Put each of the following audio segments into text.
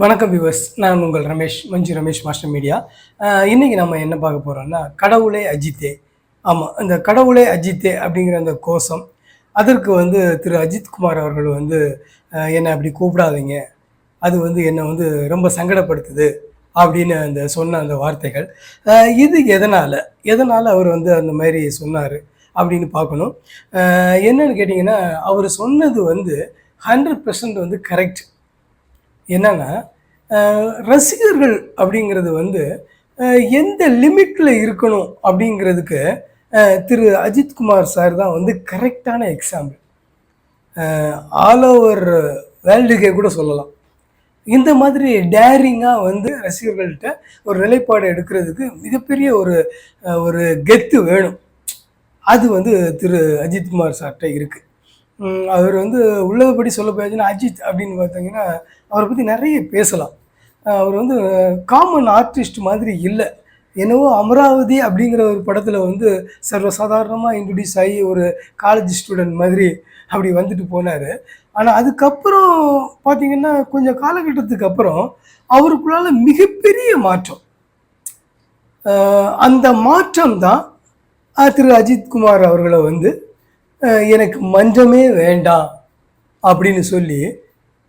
வணக்கம் வியூவர்ஸ். நான் உங்கள் ரமேஷ், மஞ்சு ரமேஷ் மாஸ்டர் மீடியா. இன்னைக்கு நம்ம என்ன பார்க்க போறோம்னா, கடவுளே அஜித்தே. ஆமா, அந்த கடவுளே அஜித்தே அப்படிங்கிற அந்த கோஷம், அதற்கு திரு அஜித்குமார் அவர்கள் என்னை அப்படி கூப்பிடாதீங்க. அது என்னை ரொம்ப சங்கடப்படுத்துது அப்படின்னு சொன்ன அந்த வார்த்தைகள். இது எதனால அவர் அந்த மாதிரி சொன்னாரு அப்படின்னு பார்க்கணும். என்னன்னு கேட்டிங்கன்னா, அவர் சொன்னது 100% கரெக்ட். என்னன்னா, ரசிகர்கள் அப்படிங்கிறது எந்த லிமிட்டில் இருக்கணும் அப்படிங்கிறதுக்கு திரு அஜித்குமார் சார் தான் கரெக்டான எக்ஸாம்பிள். ஆல் ஓவர் வேர்ல்டுக்கே கூட சொல்லலாம். இந்த மாதிரி டேரிங்காக ரசிகர்கள்ட்ட ஒரு நிலைப்பாடு எடுக்கிறதுக்கு மிகப்பெரிய ஒரு ஒரு கெத்து வேணும். அது திரு அஜித்குமார் சார்கிட்ட இருக்குது. அவர் உள்ளதுபடி சொல்ல போயாச்சுன்னா, அஜித் அப்படின்னு பார்த்தீங்கன்னா அவரை பற்றி நிறைய பேசலாம். அவர் காமன் ஆர்டிஸ்ட் மாதிரி இல்லை. என்னவோ அமராவதி அப்படிங்கிற ஒரு படத்தில் சர்வசாதாரணமாக இன்ட்ரடியூஸ் ஆகி ஒரு காலேஜ் ஸ்டூடெண்ட் மாதிரி அப்படி வந்துட்டு போனார். ஆனால் அதுக்கப்புறம் பார்த்திங்கன்னா, கொஞ்சம் காலகட்டத்துக்கு அப்புறம் அவருக்குள்ளால மிகப்பெரிய மாற்றம். அந்த மாற்றம் தான் திரு அஜித்குமார் அவர்களை எனக்கு மன்றமே வேண்டாம் அப்படின்னு சொல்லி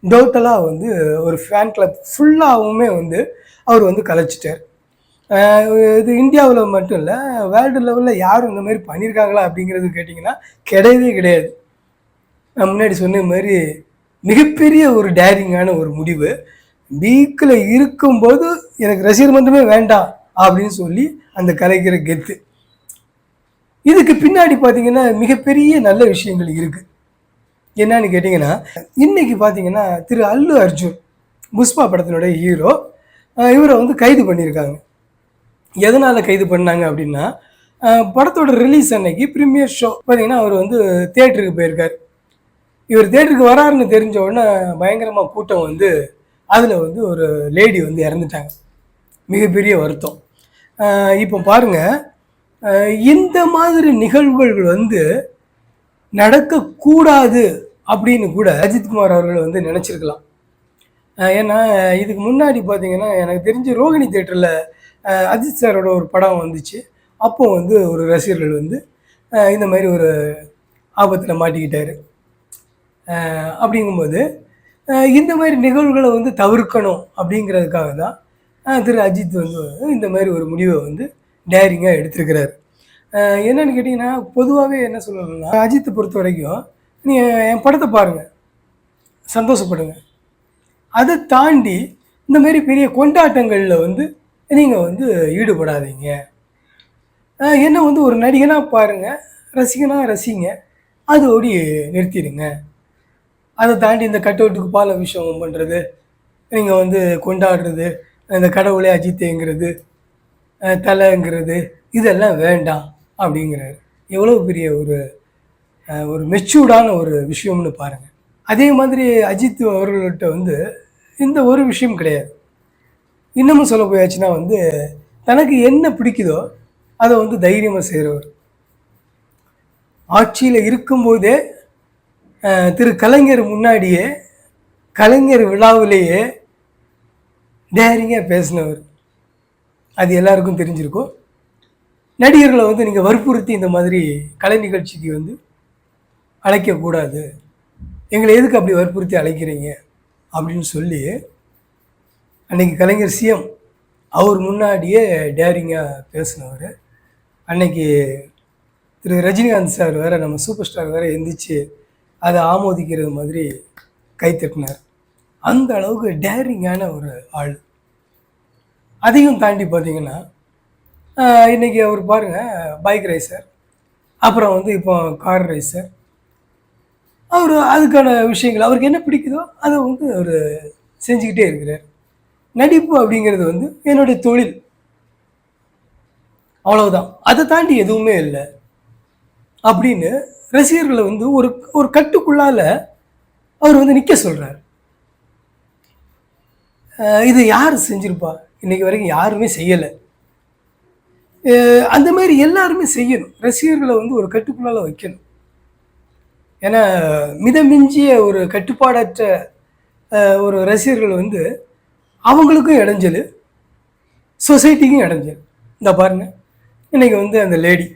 டோட்டலாக ஒரு ஃபேன் கிளப் ஃபுல்லாகவுமே அவர் கலைச்சிட்டார். இது இந்தியாவில் மட்டும் இல்லை, வேர்ல்டு லெவலில் யாரும் இந்த மாதிரி பண்ணியிருக்காங்களா அப்படிங்கிறது கேட்டிங்கன்னா கிடையவே கிடையாது. நான் முன்னாடி சொன்ன மாதிரி மிகப்பெரிய ஒரு டேரிங்கான ஒரு முடிவு. வீக்கில் இருக்கும்போது எனக்கு ரசிகர் மன்றமே வேண்டாம் அப்படின்னு சொல்லி அந்த கலைக்கிற கெத்து. இதுக்கு பின்னாடி பார்த்தீங்கன்னா மிகப்பெரிய நல்ல விஷயங்கள் இருக்குது. என்னன்னு கேட்டிங்கன்னா, இன்றைக்கி பார்த்தீங்கன்னா திரு அல்லு அர்ஜுன், புஷ்பா படத்தினுடைய ஹீரோ, இவரை கைது பண்ணியிருக்காங்க. எதனால் கைது பண்ணாங்க அப்படின்னா, படத்தோட ரிலீஸ் அன்னைக்கு ப்ரீமியர் ஷோ பார்த்தீங்கன்னா அவர் தேட்டருக்கு போயிருக்கார். இவர் தேட்டருக்கு வராருன்னு தெரிஞ்ச உடனே பயங்கரமாக கூட்டம் அதில் ஒரு லேடி இறந்துட்டாங்க. மிகப்பெரிய வருத்தம். இப்போ பாருங்கள், இந்த மாதிரி நிகழ்வுகள் நடக்கக்கூடாது அப்படின்னு கூட அஜித்குமார் அவர்கள் நினச்சிருக்கலாம். ஏன்னா இதுக்கு முன்னாடி பார்த்தீங்கன்னா, எனக்கு தெரிஞ்சு ரோகிணி தேட்டரில் அஜித் சாரோட ஒரு படம் வந்துச்சு. அப்போது ஒரு ரசிகர்கள் இந்த மாதிரி ஒரு ஆபத்தில் மாட்டிக்கிட்டார். அப்படிங்கும்போது இந்த மாதிரி நிகழ்வுகளை தவிர்க்கணும் அப்படிங்கிறதுக்காக தான் திரு அஜித் இந்த மாதிரி ஒரு முடிவை டேரிங்காக எடுத்திருக்கிறார். என்னென்னு கேட்டிங்கன்னா, பொதுவாகவே என்ன சொல்லணும்னா, அஜித்தை பொறுத்த வரைக்கும் நீங்கள் என் படத்தை பாருங்கள், சந்தோஷப்படுங்க. அதை தாண்டி இந்த மாதிரி பெரிய கொண்டாட்டங்களில் நீங்கள் ஈடுபடாதீங்க. என்ன ஒரு நடிகனாக பாருங்கள், ரசிகனாக ரசிங்க, அதோடி நிறுத்திடுங்க. அதை தாண்டி இந்த கட் அவுட்டுக்கு பால் அபிஷேகம் பண்ணுறது, நீங்கள் கொண்டாடுறது, இந்த கடவுளே அஜித்தேங்கிறது, தலைங்கிறது, இதெல்லாம் வேண்டாம் அப்படிங்கிறாரு. எவ்வளோ பெரிய ஒரு ஒரு மெச்சூர்டான ஒரு விஷயம்னு பாருங்கள். அதே மாதிரி அஜித் அவர்கள்ட்ட இந்த ஒரு விஷயம் கிடையாது. இன்னமும் சொல்ல போயாச்சுன்னா தனக்கு என்ன பிடிக்குதோ அதை தைரியமாக செய்கிறவர். ஆட்சியில் இருக்கும்போதே திரு கலைஞர் முன்னாடியே கலைஞர் விழாவிலேயே டேரிங்காக பேசினவர். அது எல்லாருக்கும் தெரிஞ்சிருக்கும். நடிகர்களை நீங்கள் வற்புறுத்தி இந்த மாதிரி கலை நிகழ்ச்சிக்கு அழைக்கக்கூடாது, எங்களை எதுக்கு அப்படி வற்புறுத்தி அழைக்கிறீங்க அப்படின்னு சொல்லி அன்றைக்கி கலைஞர் சிஎம் அவர் முன்னாடியே டேரிங்காக பேசினவர். அன்னைக்கு திரு ரஜினிகாந்த் சார் வேறு, நம்ம சூப்பர் ஸ்டார் வேறு எந்திரிச்சு அதை ஆமோதிக்கிறது மாதிரி கைத்தட்டினார். அந்த அளவுக்கு டேரிங்கான ஒரு ஆள். அதையும் தாண்டி பார்த்தீங்கன்னா, இன்றைக்கி அவர் பாருங்கள், பைக் ரேசர், அப்புறம் இப்போ கார் ரேசர். அவர் அதுக்கான விஷயங்கள் அவருக்கு என்ன பிடிக்குதோ அதை அவர் செஞ்சுக்கிட்டே இருக்கிறார். நடிப்பு அப்படிங்கிறது என்னுடைய தொழில், அவ்வளவுதான், அதை தாண்டி எதுவுமே இல்லை அப்படின்னு ரசிகர்களை ஒரு ஒரு கட்டுக்குள்ளால அவர் நிற்க சொல்கிறார். இது யார் செஞ்சிருப்பா? இன்றைக்கி வரைக்கும் யாருமே செய்யலை. அந்த மாதிரி எல்லாருமே செய்யணும். ரசிகர்களை ஒரு கட்டுக்குள்ளால் வைக்கணும். ஏன்னா மிதமிஞ்சிய ஒரு கட்டுப்பாடற்ற ஒரு ரசிகர்கள் அவங்களுக்கும் இடைஞ்சல், சொசைட்டிக்கும் இடைஞ்சல். இந்த பாருங்கள், இன்றைக்கி வந்து அந்த லேடி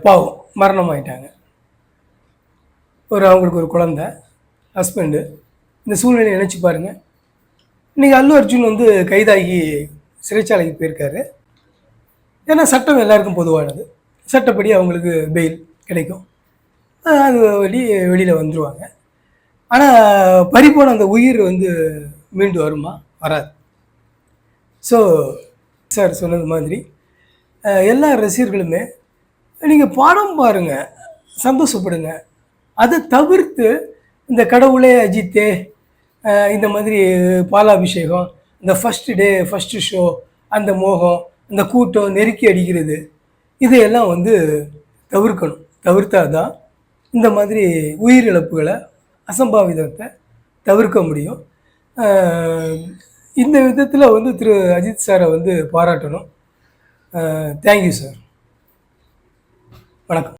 பாவம் மரணம் ஆயிட்டாங்க. அவங்களுக்கு ஒரு குழந்த, ஹஸ்பண்டு. இந்த சூழ்நிலையை நினச்சி பாருங்கள். இன்றைக்கி அல்லு அர்ஜுன் வந்து கைதாகி சிறைச்சாலைக்கு போயிருக்காரு. ஏன்னா சட்டம் எல்லாருக்கும் பொதுவானது. சட்டப்படி அவங்களுக்கு பெயில் கிடைக்கும். அது வெளியில் வந்துடுவாங்க. ஆனால் பறிப்போன அந்த உயிர் வந்து மீண்டு வருமா? வராது. ஸோ சார் சொன்னது மாதிரி எல்லா ரசிகர்களுமே நீங்கள் படம் பாருங்கள், சந்தோஷப்படுங்க. அதை தவிர்த்து இந்த கடவுளே அஜித்தே, இந்த மாதிரி பாலாபிஷேகம், இந்த ஃபஸ்ட்டு டே ஃபஸ்ட்டு ஷோ, அந்த மோகம், அந்த கூட்டம் நெருக்கி அடிக்கிறது, இதையெல்லாம் வந்து தவிர்க்கணும். தவிர்த்தா தான் இந்த மாதிரி உயிரிழப்புகளை, அசம்பாவிதத்தை தவிர்க்க முடியும். இந்த விதத்தில் வந்து திரு அஜித் சாரை வந்து பாராட்டணும். Thank you sir. வணக்கம்.